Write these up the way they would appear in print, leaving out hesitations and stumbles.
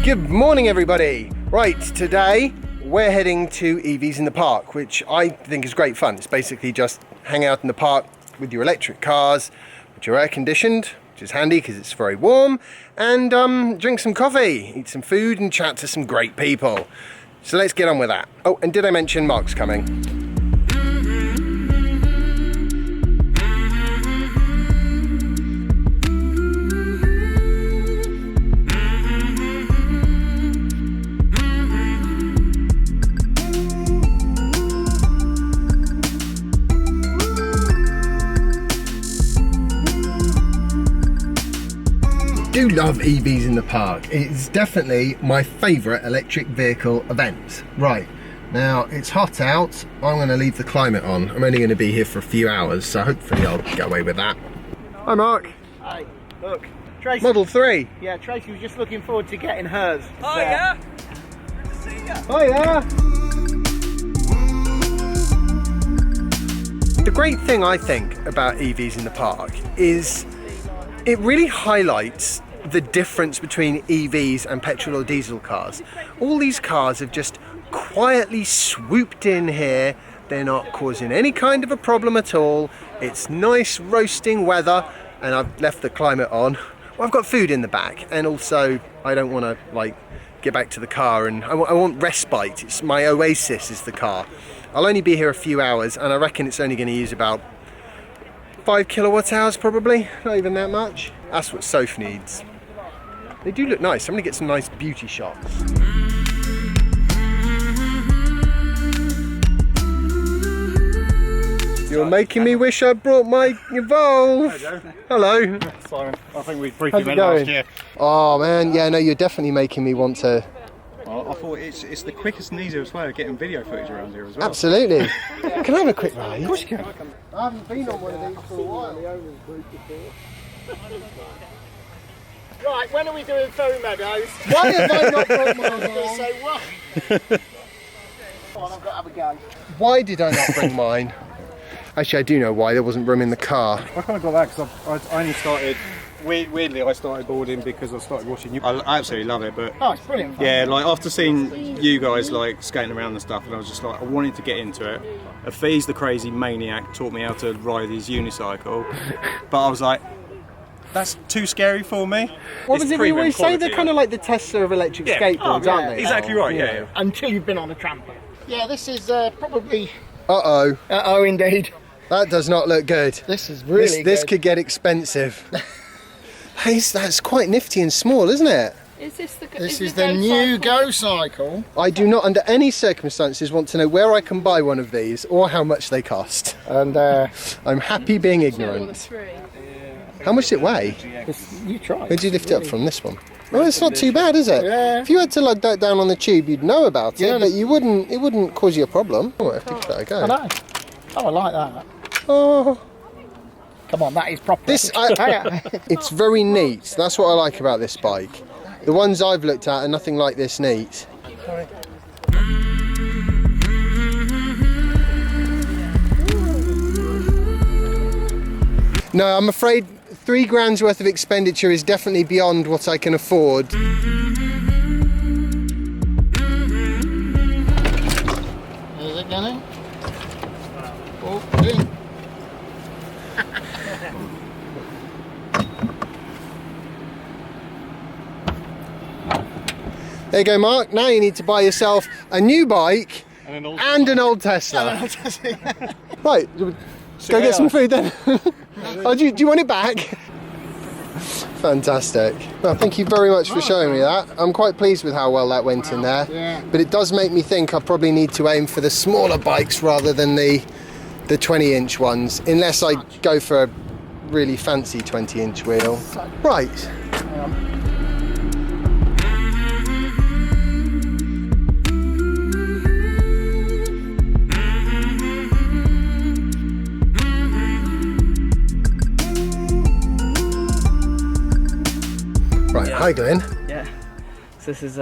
Good morning, everybody. Right, today we're heading to EVs in the Park, which I think is great fun. It's basically just hang out in the park with your electric cars, which are air conditioned, which is handy because it's very warm, and drink some coffee, eat some food, and chat to some great people. So let's get on with that. Oh, and did I mention Mark's coming? I do love EVs in the park. It's definitely my favourite electric vehicle event. Right, now it's hot out. I'm going to leave the climate on. I'm only going to be here for a few hours, so hopefully I'll get away with that. Hi Mark. Hi, look. Tracy. Model 3. Yeah, Tracy was just looking forward to getting hers. Oh yeah? Good to see you. Hi there. The great thing I think about EVs in the park is it really highlights the difference between EVs and petrol or diesel cars. All these cars have just quietly swooped in here. They're not causing any kind of a problem at all. It's nice roasting weather, and I've left the climate on. Well, I've got food in the back, and also I don't want to get back to the car, and I want respite. It's my oasis is the car. I'll only be here a few hours, and I reckon it's only going to use about 5 kilowatt hours probably, not even that much. That's what SoCo needs. They do look nice. I'm gonna get some nice beauty shots. You're making me wish I brought my Yuval. Hello. Simon, I think we briefly met last year. Oh man, yeah, no, you're definitely making me want to. Well, I thought it's the quickest and easiest way of getting video footage around here as well. Absolutely. Can I have a quick ride? Of course you can. I haven't been on one of these for a while. The owner's group before. Right, when are we doing Ferry Meadows? Why have I not brought mine I was going to along? say, what? Come on, I've got to have a go. Why did I not bring mine? Actually, I do know why. There wasn't room in the car. I kind of got that because I only started, weirdly, I started boarding because I started watching you. I absolutely love it, but Oh, it's brilliant fun. yeah, after seeing you guys skating around and stuff, and I was just I wanted to get into it. Afiz, the crazy maniac, taught me how to ride his unicycle, but I was like, that's too scary for me. What was it we always say? They're kind of like the Tesla of electric skateboards, aren't they? Exactly right, yeah. Until you've been on a trampoline. Yeah, this is probably... Uh-oh. Uh-oh, indeed. That does not look good. This is really This good. could get expensive. Hey, that's quite nifty and small, isn't it? Is this the This is the new Go cycle. I do not, under any circumstances, want to know where I can buy one of these or how much they cost. And I'm happy being ignorant. How much did it weigh? you try. Where did you lift it up from? This one? Oh, it's not too bad, is it? Yeah. If you had to lug that down on the tube, you'd know about it, Yeah. but you wouldn't. It wouldn't cause you a problem. Oh, I have to give that a I go. know. Oh, I like that. Oh, Come on, that is proper. it's very neat. That's what I like about this bike. The ones I've looked at are nothing like this neat. No, I'm afraid £3 worth of expenditure is definitely beyond what I can afford. Is it going? Oh, in. There you go, Mark. Now you need to buy yourself a new bike and an old Tesla. Right, go get some food then. Oh, do you want it back? Fantastic. Well, thank you very much for showing me that. I'm quite pleased with how well that went in there. Yeah. But it does make me think I probably need to aim for the smaller bikes rather than the 20-inch ones, unless I go for a really fancy 20-inch wheel. Right. Right, hi Glenn. Yeah. So this is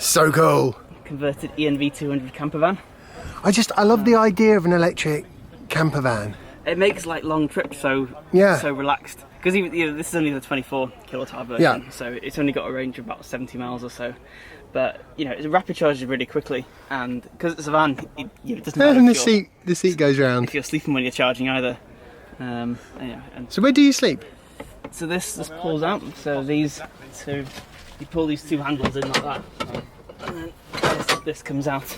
So cool. converted EV200 camper van. I love the idea of an electric camper van. It makes like long trips so Yeah. relaxed. because even this is only the 24 kilowatt version, Yeah. so it's only got a range of about 70 miles or so. But it rapid charges really quickly, and because it's a van, it doesn't matter And if the seat goes round. if you're sleeping when you're charging either. And So where do you sleep? so this pulls out. So you pull these two handles in like that, and then this comes out,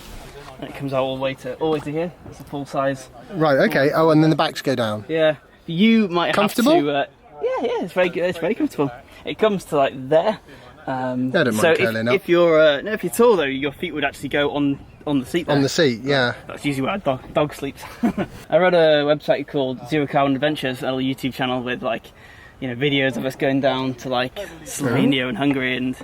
and it comes out all the way to here. It's a full size. Right, okay. Oh, and then the backs go down. Yeah, you might Comfortable? have to. Yeah, it's very good. It's very comfortable. It comes to like there. I don't mind So curling up. if you're if you're tall though, your feet would actually go on the seat. There. On the seat, yeah. That's usually where a dog sleeps. I run a website called Zero Carbon Adventures, a little YouTube channel with videos of us going down to like Slovenia and Hungary and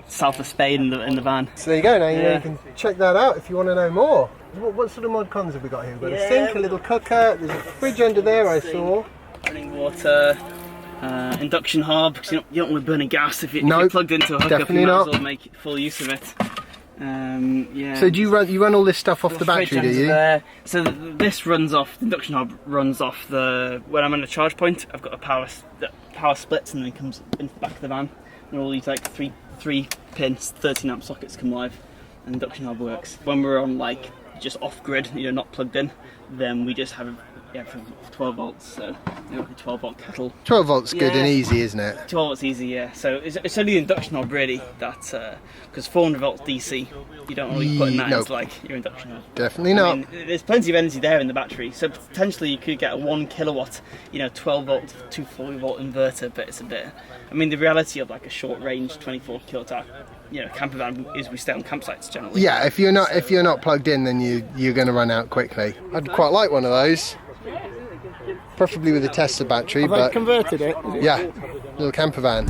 south of Spain in the van. So there you go. Now Yeah. you can check that out if you want to know more. What sort of mod cons have we got here? We've got a sink, a little cooker. There's a fridge under there. I saw. Running water. Induction hob, because you don't want to burn gas if you're plugged into a hookup. Definitely You might not. as well make full use of it. Yeah. So do you run all this stuff off the battery? Fridge Do under you? there. So this runs off. The induction hob runs off when I'm on a charge point. I've got a power splits and then comes into the back of the van, and all these like three pins 13 amp sockets come live, and the induction hob works. When we're on like just off grid, not plugged in, then we just have from 12 volts. So a 12 volt kettle. 12 volts good Yeah. and easy, isn't it? 12 volts easy, yeah. So it's only the induction hob really that because 400 volts DC, you don't really put in that Nope. as like your induction hob. Definitely not. I mean, there's plenty of energy there in the battery, so potentially you could get a 1 kilowatt, 12 volt to 240 volt inverter, but it's a bit. I mean, the reality of like a short range 24 kilowatt, camper van is we stay on campsites generally. Yeah, if you're not plugged in, then you're going to run out quickly. I'd quite like one of those, preferably with a Tesla battery. Have but I converted it? yeah, little camper van.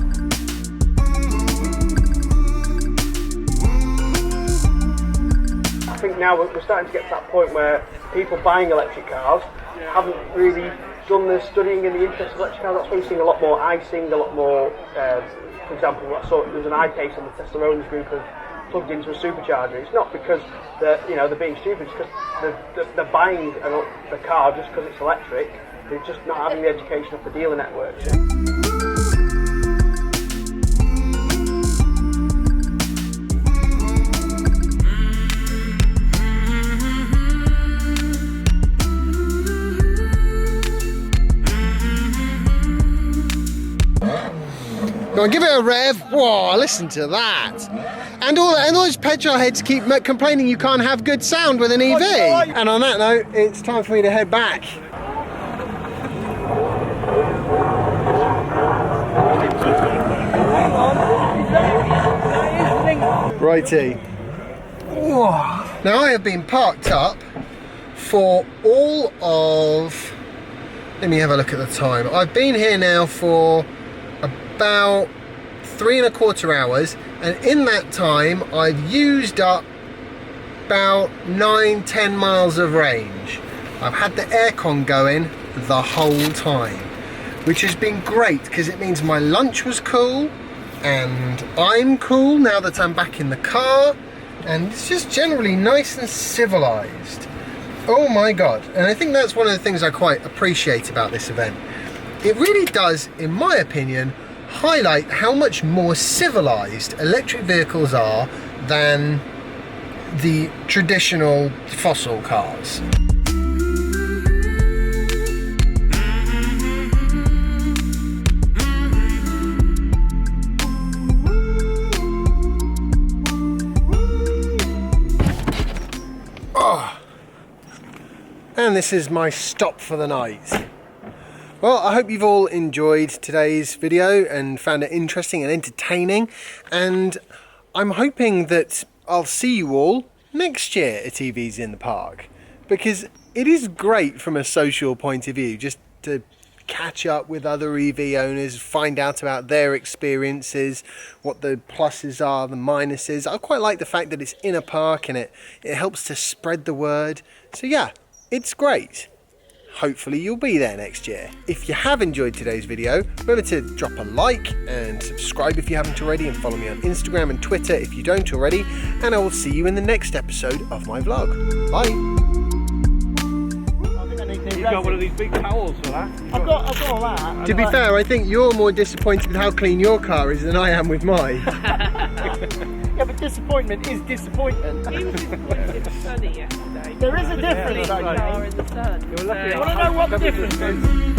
I think now we're starting to get to that point where people buying electric cars haven't really done the studying in the interest of electric cars. That's why you're seeing a lot more icing, a lot more, for example, I saw there was an iCase on the Tesla owners group of plugged into a supercharger. It's not because they're being stupid, it's because they're buying the car just because it's electric. They're just not having the education of the dealer networks. Go on, give it a rev. Whoa, listen to that. And all those petrol heads keep complaining you can't have good sound with an EV. And on that note, it's time for me to head back. Righty. Whoa. Now I have been parked up for all of, let me have a look at the time. I've been here now for about 3¼ hours, and in that time I've used up about 9-10 miles of range. I've had the aircon going the whole time, which has been great because it means my lunch was cool and I'm cool now that I'm back in the car, and it's just generally nice and civilized. Oh my god. And I think that's one of the things I quite appreciate about this event. It really does, in my opinion, highlight how much more civilized electric vehicles are than the traditional fossil cars. And this is my stop for the night. Well, I hope you've all enjoyed today's video and found it interesting and entertaining, and I'm hoping that I'll see you all next year at EVs in the Park, because it is great from a social point of view just to catch up with other EV owners, find out about their experiences, what the pluses are, the minuses. I quite like the fact that it's in a park and it helps to spread the word. So yeah, it's great. Hopefully you'll be there next year. If you have enjoyed today's video, remember to drop a like and subscribe if you haven't already, and follow me on Instagram and Twitter if you don't already, and I will see you in the next episode of my vlog. Bye! You've got one of these big towels for that. I've got all that. To be fair, I think you're more disappointed with how clean your car is than I am with mine. Yeah, but disappointment is disappointment. He was disappointed it was sunny yesterday. There is a difference, Clean though. car in the sun. You're lucky. You want to know what the difference is?